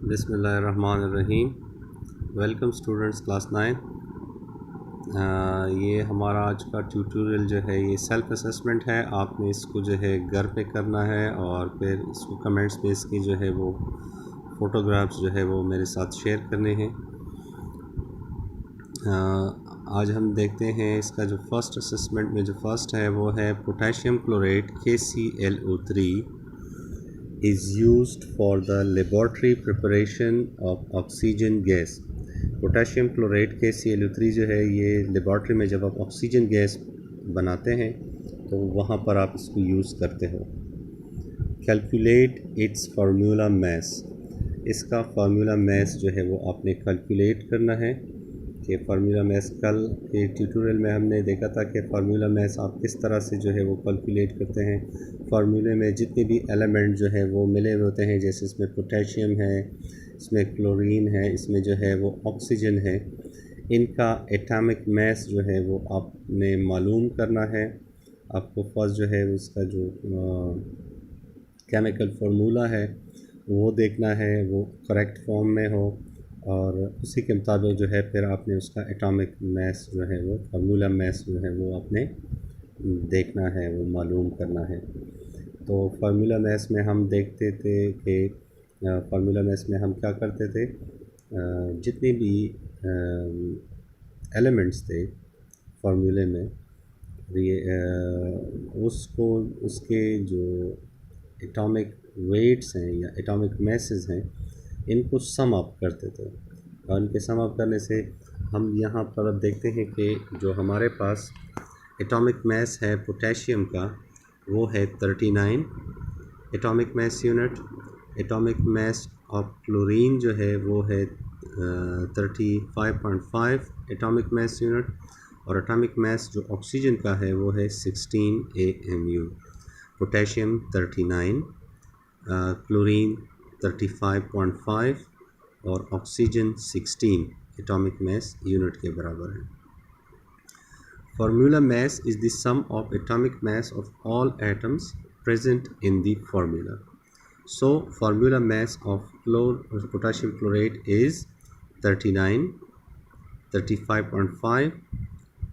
बिस्मिल्लाहिर्रहमानिर्रहीम। Welcome students class 9। ये हमारा आज का ट्यूटोरियल जो है ये सेल्फ़ असेसमेंट है। आपने इसको जो है घर पे करना है और फिर इसको कमेंट्स में इसकी जो है वो फ़ोटोग्राफ्स जो है वो मेरे साथ शेयर करने हैं। आज हम देखते हैं इसका जो फ़र्स्ट असेसमेंट में जो फ़र्स्ट है वो है potassium chlorate KClO3 is used for the laboratory preparation of oxygen gas। Potassium chlorate KClO3 जो है ये लेबॉर्ट्री में जब आप ऑक्सीजन गैस बनाते हैं तो वहाँ पर आप इसको यूज़ करते हो। कैलकुलेट इट्स फार्मूला मैस, इसका फार्मूला मैस जो है वो आपने कैलकुलेट करना है कि फार्मूला मैस कल के ट्यूटोरियल में हमने देखा था कि फार्मूला मैस आप किस तरह से जो है वो कैलकुलेट करते हैं। फार्मूले में जितने भी एलिमेंट जो है वो मिले होते हैं, जैसे इसमें पोटेशियम है, इसमें क्लोरीन है, इसमें जो है वो ऑक्सीजन है, इनका एटॉमिक मैस जो है वो आपने मालूम करना है। आपको फर्स्ट जो है उसका जो केमिकल फार्मूला है वो देखना है, वो करेक्ट फॉर्म में हो और उसी के मुताबिक जो है फिर आपने उसका एटॉमिक मैस जो है वो फार्मूला मैस जो है वो आपने देखना है, वो मालूम करना है। तो फार्मूला मैस में हम देखते थे कि फार्मूला मैस में हम क्या करते थे, जितने भी एलिमेंट्स थे फार्मूले में उसको उसके जो एटॉमिक वेट्स हैं या एटॉमिक मैसेस हैं इनको सम अप करते थे और इनके सम अप करने से हम यहाँ पर अब देखते हैं कि जो हमारे पास एटॉमिक मैस है पोटेशियम का वो है 39 atomic mass unit. Atomic mass of chlorine जो है वो है 35.5 एटॉमिक मैस यूनिट और एटॉमिक मैस जो ऑक्सीजन का है वो है 16 AMU। पोटेशियम 39, क्लोरीन 35.5 और ऑक्सीजन 16 एटॉमिक मैस यूनिट के बराबर है। Formula mass is the sum of atomic mass of all atoms present in the formula. So formula mass of potassium chlorate is 39, 35.5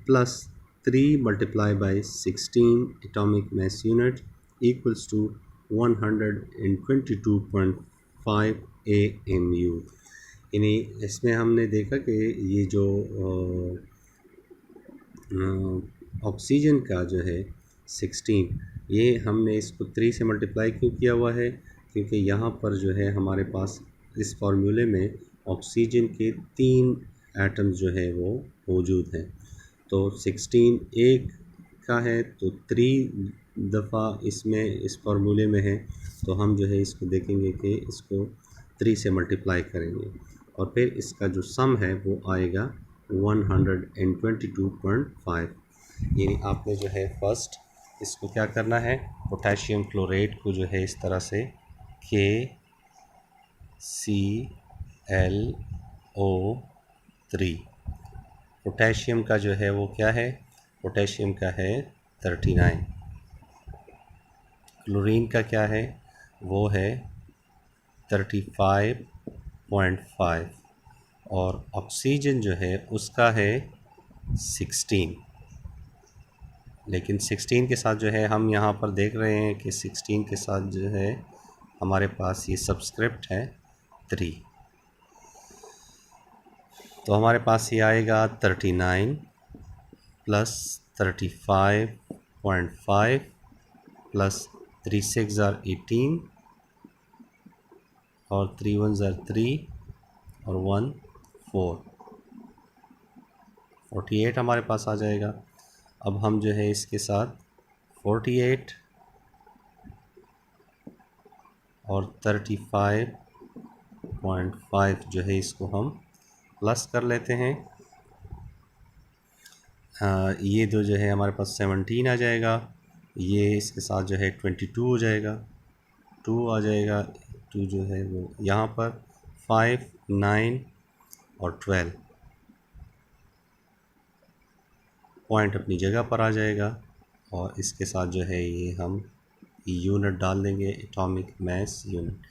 plus 3 multiplied by 16 atomic mass unit equals to 122.5 AMU। यानी इसमें हमने देखा कि ये जो oxygen का जो है 16, ये हमने इसको 3 से मल्टीप्लाई क्यों किया हुआ है, क्योंकि यहाँ पर जो है हमारे पास इस फार्मूले में ऑक्सीजन के 3 एटम्स जो है वो मौजूद हैं। तो 16 एक का है तो 3 दफ़ा इसमें इस फार्मूले में है, तो हम जो है इसको देखेंगे कि इसको 3 से मल्टीप्लाई करेंगे और फिर इसका जो सम है वो आएगा 122.5। यानी आपने जो है फर्स्ट इसको क्या करना है, पोटेशियम क्लोरेट को जो है इस तरह से KClO3, पोटेशियम का जो है वो क्या है, पोटेशियम का है 39, क्लोरीन का क्या है वो है 35.5 और ऑक्सीजन जो है उसका है 16। लेकिन 16 के साथ जो है हम यहाँ पर देख रहे हैं कि 16 के साथ जो है हमारे पास ये सबस्क्रिप्ट है 3, तो हमारे पास ये आएगा 39 प्लस 35.5 प्लस 3 6 are 18 और 3 1 are 3 और 1 4, 48 हमारे पास आ जाएगा। अब हम जो है इसके साथ 48 और 35.5 जो है इसको हम प्लस कर लेते हैं। ये दो जो है हमारे पास 17 आ जाएगा, ये इसके साथ जो है 22 हो जाएगा, 2 आ जाएगा, 2 जो है वो यहाँ पर 5 9 और 12 पॉइंट अपनी जगह पर आ जाएगा और इसके साथ जो है ये हम यूनिट डाल देंगे, एटॉमिक मैस यूनिट।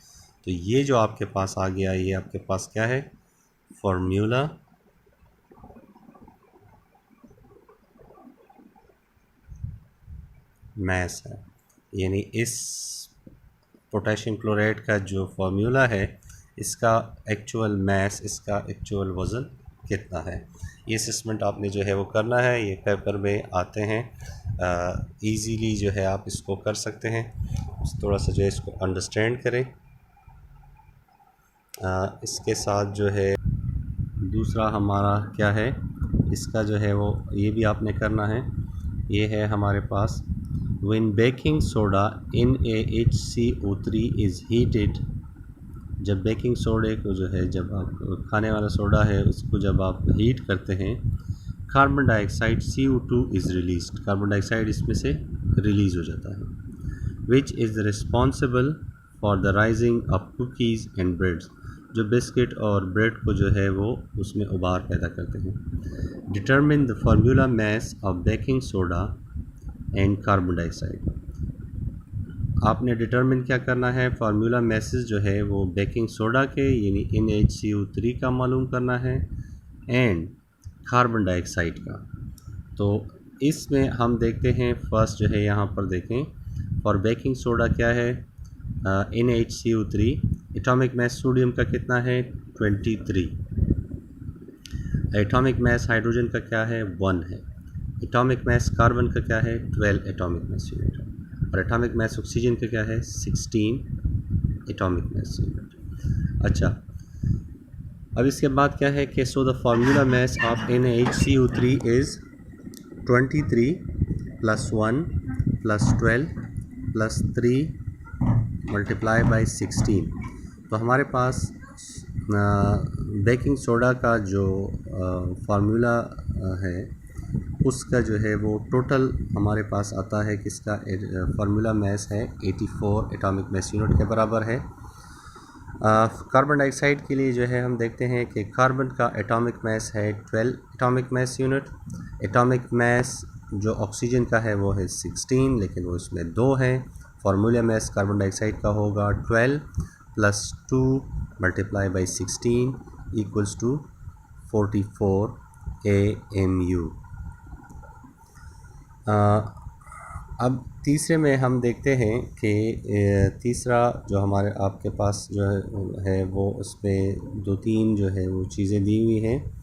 तो ये जो आपके पास आ गया, ये आपके पास क्या है, फॉर्मूला मैस है। यानी इस पोटेशियम क्लोराइड का जो फार्मूला है, इसका एक्चुअल मैस, इसका एक्चुअल वज़न कितना है। ये असेसमेंट आपने जो है वो करना है, ये पेपर में आते हैं, इजीली जो है आप इसको कर सकते हैं। थोड़ा सा जो है इसको अंडरस्टैंड करें। इसके साथ जो है दूसरा हमारा क्या है, इसका जो है वो ये भी आपने करना है। ये है हमारे पास, when baking soda NaHCO3 is heated, जब बेकिंग सोडे को जो है, जब आप खाने वाला सोडा है उसको जब आप हीट करते हैं, carbon dioxide CO2 is released, carbon dioxide इसमें से रिलीज़ हो जाता है। Which is responsible for the rising of cookies and breads, जो बिस्किट और ब्रेड को जो है वो उसमें उबार पैदा करते हैं। Determine the formula mass of baking soda and carbon dioxide, आपने डिटर्मिन क्या करना है, फार्मूला मैसेज जो है वो बेकिंग सोडा के यानी NaHCO3 का मालूम करना है एंड कार्बन डाइऑक्साइड का। तो इसमें हम देखते हैं, फर्स्ट जो है यहाँ पर देखें, फॉर बेकिंग सोडा क्या है, NaHCO3, एटॉमिक मैस सोडियम का कितना है 23, एटॉमिक मैस हाइड्रोजन का क्या है 1 है, एटॉमिक मैस कार्बन का क्या है 12 एटॉमिक मैस यूनिट, और एटॉमिक मैस ऑक्सीजन का क्या है 16 एटॉमिक मैस यूनिट। अच्छा, अब इसके बाद क्या है कि so the formula mass of NaHCO3 is 23 + 1 + 12 + 3 multiply by 16। तो हमारे पास बेकिंग सोडा का जो फार्मूला है उसका जो है वो टोटल हमारे पास आता है, किसका फार्मूला मैस है 84 एटॉमिक मैस यूनिट के बराबर है। कार्बन डाइऑक्साइड के लिए जो है हम देखते हैं कि कार्बन का एटॉमिक मैस है 12 atomic mass unit, atomic mass जो ऑक्सीजन का है वो है 16, लेकिन वो इसमें 2 है। फार्मूला मैस कार्बन डाइऑक्साइड का होगा 12 + 2 मल्टीप्लाई बाई 16 इक्वल्स टू 44 AMU। अब तीसरे में हम देखते हैं कि तीसरा जो हमारे आपके पास जो है वो उसमें 2-3 जो है वो चीज़ें दी हुई हैं।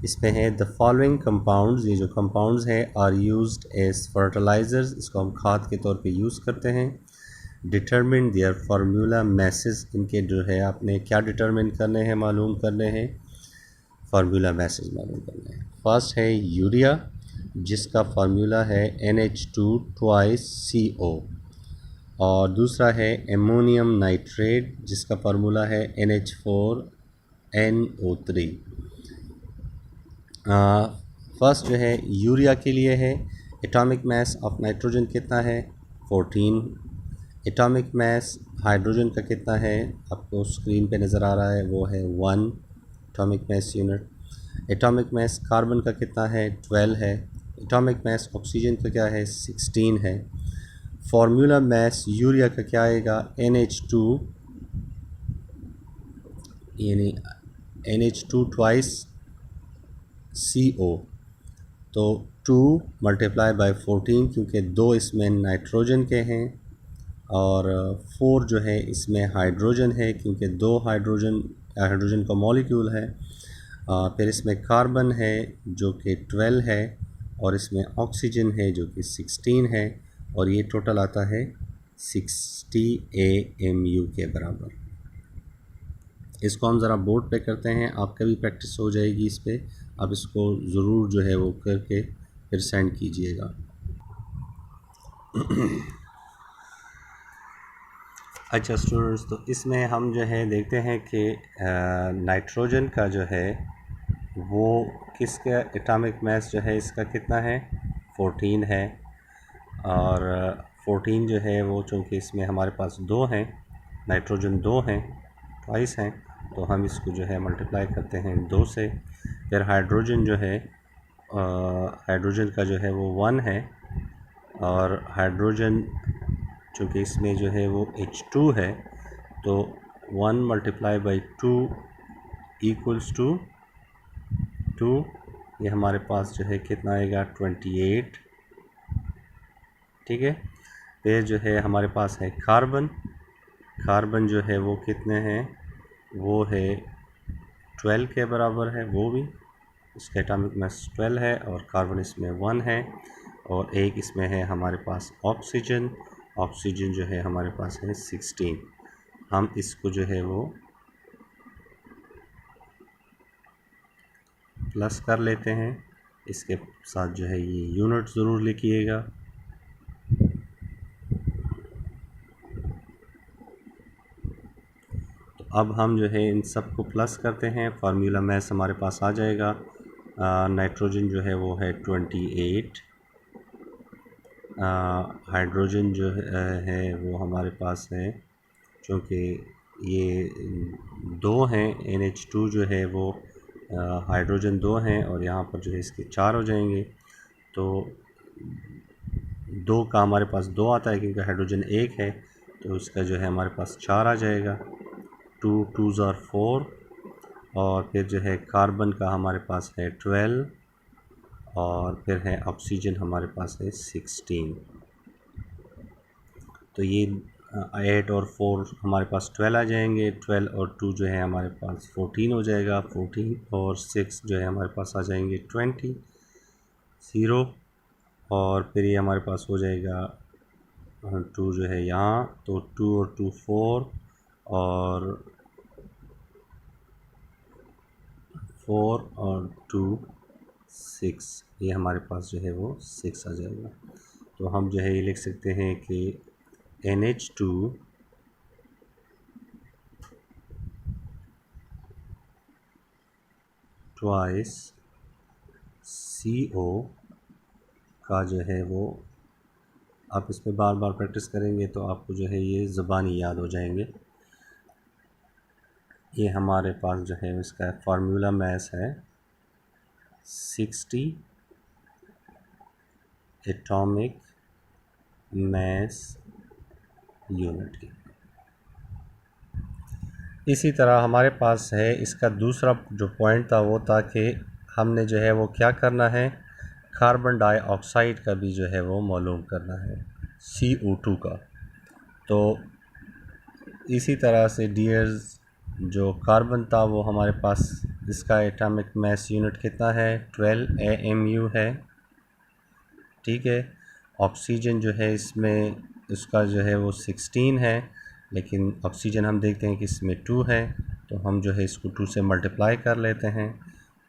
इसमें है द फॉलोइंग कंपाउंड्स, ये जो कंपाउंड्स हैं आर यूज्ड एज फर्टिलाइज़र्स, इसको हम खाद के तौर पे यूज़ करते हैं। डिटरमिन देयर फार्मूला मैसेज, इनके जो है आपने क्या डिटरमिन करने हैं, मालूम करने हैं, फार्मूला मैसेज मालूम करने हैं। फर्स्ट है यूरिया, जिसका फार्मूला है NH2 और दूसरा है एमोनियम नाइट्रेट, जिसका फार्मूला है NH4NO3। फर्स्ट जो है यूरिया के लिए है, एटॉमिक मैस ऑफ नाइट्रोजन कितना है 14, एटॉमिक मैस हाइड्रोजन का कितना है आपको स्क्रीन पे नज़र आ रहा है वो है 1 atomic mass unit, atomic mass carbon का कितना है 12 है, एटॉमिक मैस ऑक्सीजन का क्या है 16 है। फार्मूला मैस यूरिया का क्या आएगा NH2 यानी NH2 ट्वाइस CO, तो 2 मल्टीप्लाई बाई 14, क्योंकि 2 इसमें नाइट्रोजन के हैं और 4 जो है इसमें हाइड्रोजन है, क्योंकि 2 हाइड्रोजन का मॉलिक्यूल है। फिर इसमें कार्बन है जो कि 12 है और इसमें ऑक्सीजन है जो कि 16 है, और ये टोटल आता है 60 AMU के बराबर। इसको हम ज़रा बोर्ड पे करते हैं, आपका भी प्रैक्टिस हो जाएगी इस पे, आप इसको ज़रूर जो है वो करके फिर सेंड कीजिएगा। अच्छा स्टूडेंट्स, तो इसमें हम जो है देखते हैं कि नाइट्रोजन का जो है वो किसका एटॉमिक मैस जो है इसका कितना है 14 है, और 14 जो है वो चूँकि इसमें हमारे पास 2 हैं, नाइट्रोजन 2 हैं, ट्वाइस हैं, तो हम इसको जो है मल्टीप्लाई करते हैं 2 से। फिर हाइड्रोजन जो है हाइड्रोजन का जो है वो 1 है, और हाइड्रोजन चूँकि इसमें जो है वो H2 है, तो 1 मल्टीप्लाई बाई 2 इक्वल्स टू 2। ये हमारे पास जो है कितना आएगा 28। ठीक है, फिर जो है हमारे पास है कार्बन। कार्बन जो है वो कितने हैं, वो है 12 के बराबर है, वो भी इसका एटॉमिक मास 12 है और कार्बन इसमें 1 है। और एक इसमें है हमारे पास ऑक्सीजन। ऑक्सीजन जो है हमारे पास है 16। हम इसको जो है वो प्लस कर लेते हैं, इसके साथ जो है ये यूनिट ज़रूर लिखिएगा। तो अब हम जो है इन सब को प्लस करते हैं, फार्मूला मास हमारे पास आ जाएगा। नाइट्रोजन जो है वो है 28। हाइड्रोजन जो है वो हमारे पास है, क्योंकि ये दो हैं, NH2 जो है वो हाइड्रोजन 2 हैं और यहाँ पर जो है इसके 4 हो जाएंगे। तो 2 का हमारे पास 2 आता है क्योंकि हाइड्रोजन 1 है, तो इसका जो है हमारे पास 4 आ जाएगा। 2 2s are 4। और फिर जो है कार्बन का हमारे पास है 12 और फिर है ऑक्सीजन हमारे पास है 16। तो ये 8 और 4 हमारे पास 12 आ जाएंगे। 12 और 2 जो है हमारे पास 14 हो जाएगा। 14 और 6 जो है हमारे पास आ जाएंगे 20 0। और फिर ये हमारे पास हो जाएगा 2 जो है यहाँ, तो 2 और 2 4 और 4 और 2 6, ये हमारे पास जो है वो 6 आ जाएगा। तो हम जो है ये लिख सकते हैं कि NH2 ट्वाइस CO का जो है वो, आप इस पर बार बार प्रैक्टिस करेंगे तो आपको जो है ये ज़बानी याद हो जाएंगे। ये हमारे पास जो है इसका फार्मूला मास है 60 एटॉमिक मास यूनिट की। इसी तरह हमारे पास है इसका दूसरा जो पॉइंट था वो था कि हमने जो है वो क्या करना है, कार्बन डाइऑक्साइड का भी जो है वो मालूम करना है, CO2 का। तो इसी तरह से डियर्स, जो कार्बन था वो हमारे पास इसका एटॉमिक मास यूनिट कितना है 12 AMU है। ठीक है, ऑक्सीजन जो है इसमें इसका जो है वो 16 है, लेकिन ऑक्सीजन हम देखते हैं कि इसमें 2 है, तो हम जो है इसको 2 से मल्टीप्लाई कर लेते हैं।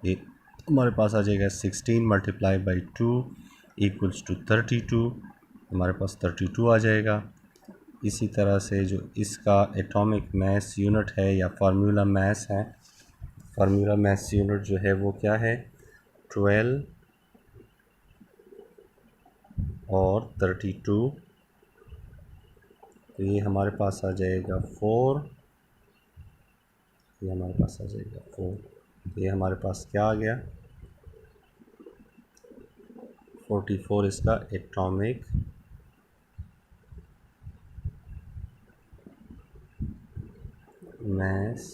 ये हमारे पास आ जाएगा 16 मल्टीप्लाई बाई 2 इक्वल्स टू 32। हमारे पास 32 आ जाएगा। इसी तरह से जो इसका एटॉमिक मास यूनिट है या फार्मूला मास है, फार्मूला मास यूनिट जो है वो क्या है 12 और 32। तो ये हमारे पास आ जाएगा 4, ये हमारे पास आ जाएगा 4। तो ये हमारे पास क्या आ गया 44 इसका एटॉमिक मास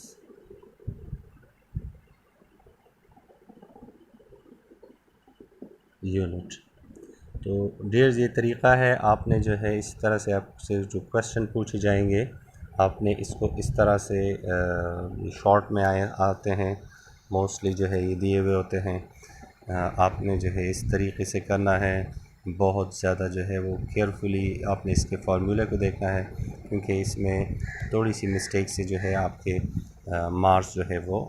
यूनिट। तो डियर्स ये तरीक़ा है, आपने जो है इस तरह से आपसे जो क्वेश्चन पूछे जाएंगे आपने इसको इस तरह से शॉर्ट में आते हैं, मोस्टली जो है ये दिए हुए होते हैं। आपने जो है इस तरीके से करना है, बहुत ज़्यादा जो है वो केयरफुली आपने इसके फार्मूले को देखना है, क्योंकि इसमें थोड़ी सी मिस्टेक से जो है आपके मार्क्स जो है वो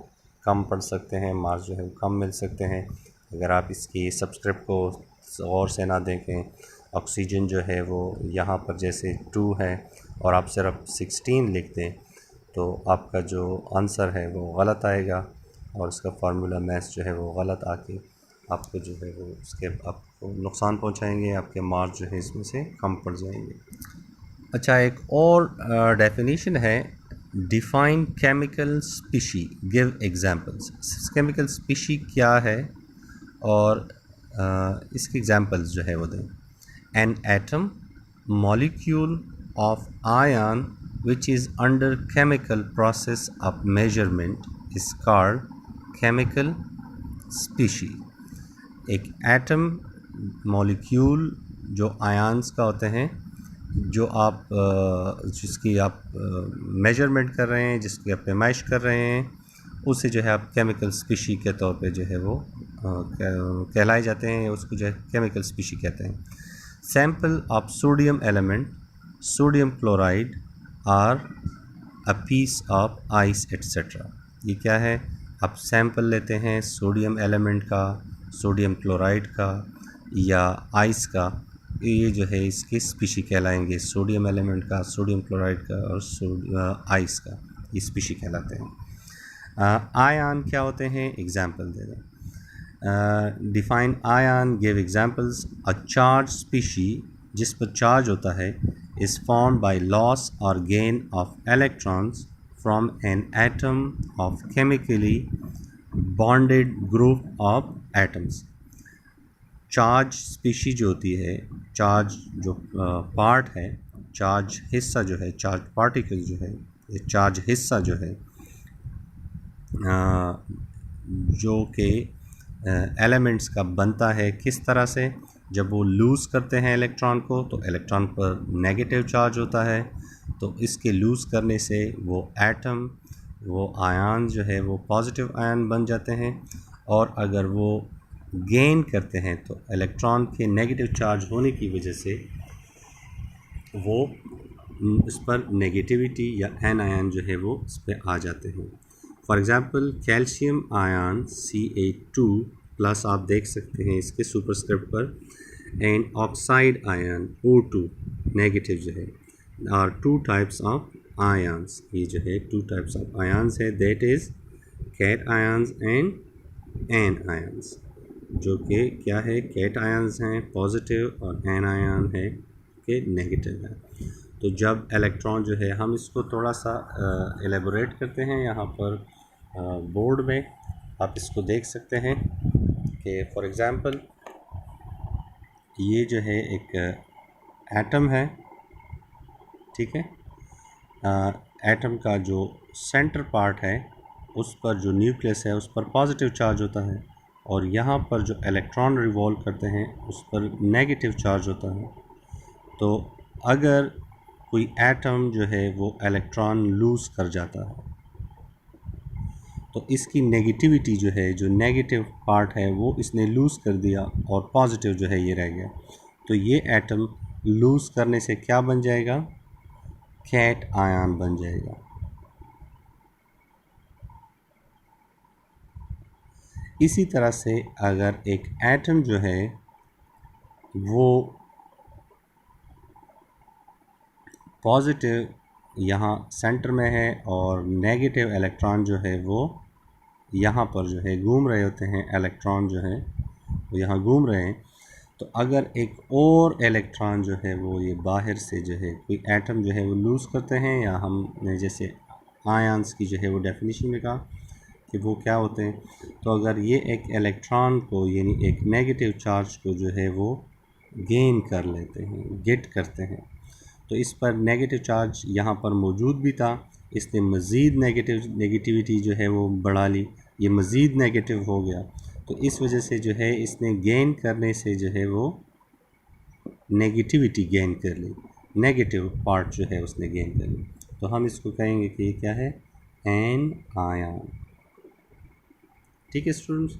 कम पड़ सकते हैं, मार्क्स जो है वो कम मिल सकते हैं अगर आप इसकी सब्सक्रिप्ट को गौर से ना देखें। ऑक्सीजन जो है वो यहाँ पर जैसे 2 है और आप सिर्फ 16 लिख दें तो आपका जो आंसर है वो गलत आएगा और उसका फार्मूला मास जो है वो गलत आके आपको जो है वो उसके आपको नुकसान पहुँचाएंगे, आपके मार्क्स जो है इसमें से कम पड़ जाएंगे। अच्छा, एक और डेफिनेशन है, define chemical species, give examples. Chemical species क्या है और इसके एग्जांपल्स जो है वो दें। An atom molecule of ion which is under chemical process of measurement is called chemical species. एक एटम मॉलिक्यूल जो आयंस का होते हैं, जो आप जिसकी आप मेजरमेंट कर रहे हैं, जिसकी आप पैमाइश कर रहे हैं, उसे जो है आप केमिकल स्पीशी के तौर पे जो है वो कहलाए जाते हैं, उसको जो है केमिकल स्पीशी कहते हैं. Sample of sodium element, sodium chloride or a piece of ice etcetera. ये क्या है? आप सैंपल लेते हैं सोडियम एलिमेंट का, सोडियम क्लोराइड का या आइस का, ये जो है इसके स्पीशी कहलाएंगे. सोडियम एलिमेंट का, सोडियम क्लोराइड का और आइस का, ये स्पीशी कहलाते हैं. आयन क्या होते हैं? एग्जाम्पल दे दें. Define ion, give examples. A charge species, जिस पर चार्ज होता है, इज़ फॉर्म्ड बाय लॉस और gain of electrons from an atom of chemically bonded group of atoms. Charge species जो होती है, चार्ज जो पार्ट है, चार्ज हिस्सा जो है, चार्ज पार्टिकल जो है, ये चार्ज हिस्सा जो है जो कि एलिमेंट्स का बनता है. किस तरह से? जब वो लूज़ करते हैं इलेक्ट्रॉन को, तो इलेक्ट्रॉन पर नेगेटिव चार्ज होता है, तो इसके लूज़ करने से वो एटम, वो आयन जो है वो पॉजिटिव आयन बन जाते हैं. और अगर वो गेन करते हैं तो इलेक्ट्रॉन के नेगेटिव चार्ज होने की वजह से वो इस पर नेगेटिविटी या एन आयन जो है वो इस पर आ जाते हैं. For example calcium ion Ca2 plus आप देख सकते हैं इसके सुपरस्क्रिप्ट पर, and oxide ion O2 negative जो है, are two types of ions. ये जो है टू टाइप्स ऑफ आयन्स है, that is cations and anions. जो कि क्या है? कैट आयन्स हैं पॉजिटिव और एन आयन है कि नेगेटिव है. तो जब इलेक्ट्रॉन जो है, हम इसको थोड़ा सा एलेबोरेट करते हैं यहाँ पर बोर्ड में, आप इसको देख सकते हैं कि फॉर एग्ज़ाम्पल ये जो है एक एटम है, ठीक है. एटम का जो सेंटर पार्ट है उस पर जो न्यूक्लियस है उस पर पॉजिटिव चार्ज होता है, और यहाँ पर जो इलेक्ट्रॉन रिवॉल्व करते हैं उस पर नेगेटिव चार्ज होता है. तो अगर कोई एटम जो है वो इलेक्ट्रॉन लूज़ कर जाता है, तो इसकी नेगेटिविटी जो है, जो नेगेटिव पार्ट है वो इसने लूज़ कर दिया और पॉजिटिव जो है ये रह गया. तो ये एटम लूज़ करने से क्या बन जाएगा? कैट आयन बन जाएगा. इसी तरह से अगर एक एटम जो है वो पॉजिटिव यहाँ सेंटर में है और नेगेटिव इलेक्ट्रॉन जो है वो यहाँ पर जो है घूम रहे होते हैं, इलेक्ट्रॉन जो है वो यहाँ घूम रहे हैं, तो अगर एक और इलेक्ट्रॉन जो है वो ये बाहर से जो है कोई एटम जो है वो लूज़ करते हैं, या हमने जैसे आयंस की जो है वो डेफिनेशन में कहा कि वो क्या होते हैं, तो अगर ये एक इलेक्ट्रॉन को, यानी एक नेगेटिव चार्ज को जो है वो गेन कर लेते हैं, गेट करते हैं, तो इस पर नेगेटिव चार्ज यहाँ पर मौजूद भी था, इसने मज़ीद नेगेटिविटी जो है वो बढ़ा ली, ये मज़ीद नेगेटिव हो गया. तो इस वजह से जो है इसने गेन करने से जो है वो नेगेटिविटी गेन कर ली, नेगेटिव पार्ट जो है उसने गेन कर ली. तो हम इसको कहेंगे कि ये क्या है? Anion. ठीक है स्टूडेंट्स,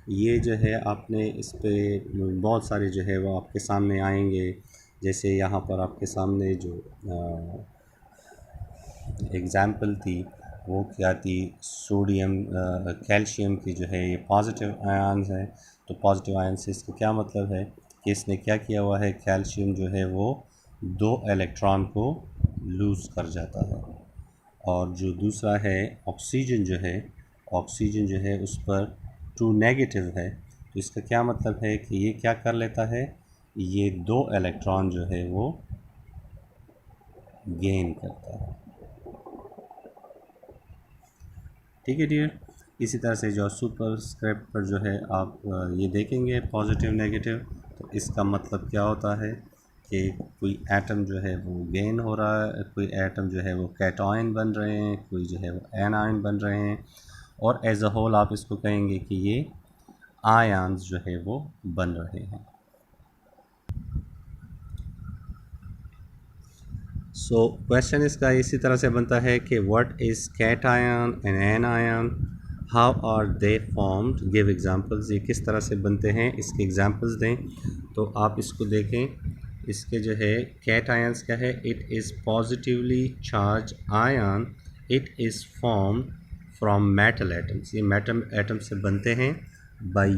ये जो है आपने इस पे बहुत सारे जो है वो आपके सामने आएंगे. जैसे यहाँ पर आपके सामने जो एग्ज़ाम्पल थी वो क्या थी? सोडियम कैल्शियम की जो है ये पॉजिटिव आयन्स है. तो पॉजिटिव आयन से इसका क्या मतलब है कि इसने क्या किया हुआ है? कैल्शियम जो है वो 2 इलेक्ट्रॉन को लूज़ कर जाता है. और जो दूसरा है ऑक्सीजन जो है, ऑक्सीजन जो है उस पर 2 नेगेटिव है. तो इसका क्या मतलब है कि ये क्या कर लेता है? ये 2 इलेक्ट्रॉन जो है वो गेन करता है. ठीक है डियर. इसी तरह से जो सुपरस्क्रिप्ट पर जो है आप ये देखेंगे पॉजिटिव नेगेटिव, तो इसका मतलब क्या होता है कि कोई एटम जो है वो गेन हो रहा है, कोई एटम जो है वो कैटायन बन रहे हैं, कोई जो है वो एनायन बन रहे हैं, और एज अ होल आप इसको कहेंगे कि ये आयन्स जो है वो बन रहे हैं। सो क्वेश्चन इसका इसी तरह से बनता है कि what is cation and anion, how are they formed, give examples. ये किस तरह से बनते हैं, इसके एग्जांपल्स दें। तो आप इसको देखें, इसके जो है कैटायंस क्या है, it is positively charge ion, it is form from metal atoms. ये मेटल एटम से बनते हैं बाय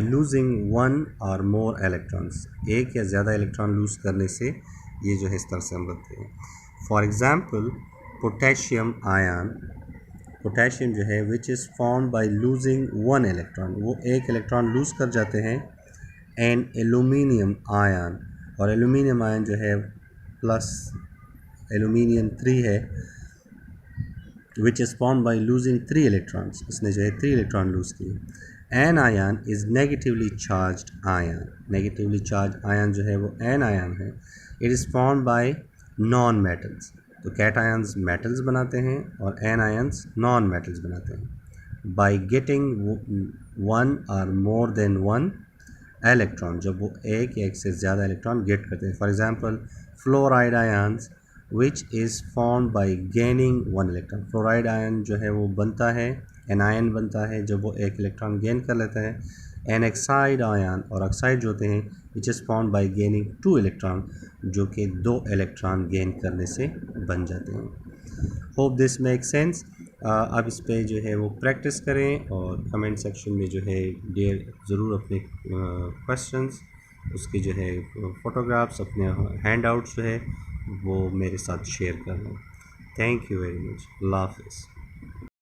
लूजिंग वन और मोर इलेक्ट्रॉन्स, एक या ज़्यादा इलेक्ट्रॉन लूज करने से ये जो है इस तरह से हम बनते हैं। For example potassium ion, potassium जो है which is form by losing one electron, वो एक इलेक्ट्रॉन लूज़ कर जाते हैं। एंड एल्यूमिनियम आयन, और एल्यूमिनियम आयन जो है प्लस एल्यूमिनियम 3 है, which is form by losing 3 electrons, इसने जो है 3 इलेक्ट्रॉन लूज़ किए। Anion is negatively charge ion, negatively charge ion जो है वो एन आयन है। It is form bye non metals, तो कैट आयन्स मेटल्स बनाते हैं और एन आयन्स नॉन मेटल्स बनाते हैं। बाय गेटिंग वन और मोर देन वन इलेक्ट्रॉन, जब वो एक या एक से ज़्यादा इलेक्ट्रॉन गेट करते हैं। For example fluoride ions which is form bye gaining one electron, fluoride ion जो है वो बनता है, एनायन बनता है जब वो एक इलेक्ट्रॉन गेन कर लेता है। एनऑक्साइड आयन और ऑक्साइड जो होते हैं विच is form bye gaining 2 electron, जो कि 2 इलेक्ट्रॉन गेन करने से बन जाते हैं। Hope this make sense. अब इस पे जो है वो प्रैक्टिस करें और कमेंट सेक्शन में जो है ज़रूर अपने क्वेश्चंस, उसके जो है फ़ोटोग्राफ्स, अपने हैंड आउट्स जो है वो मेरे साथ शेयर करना। Thank you very much. अल्लाह हाफ़िज़।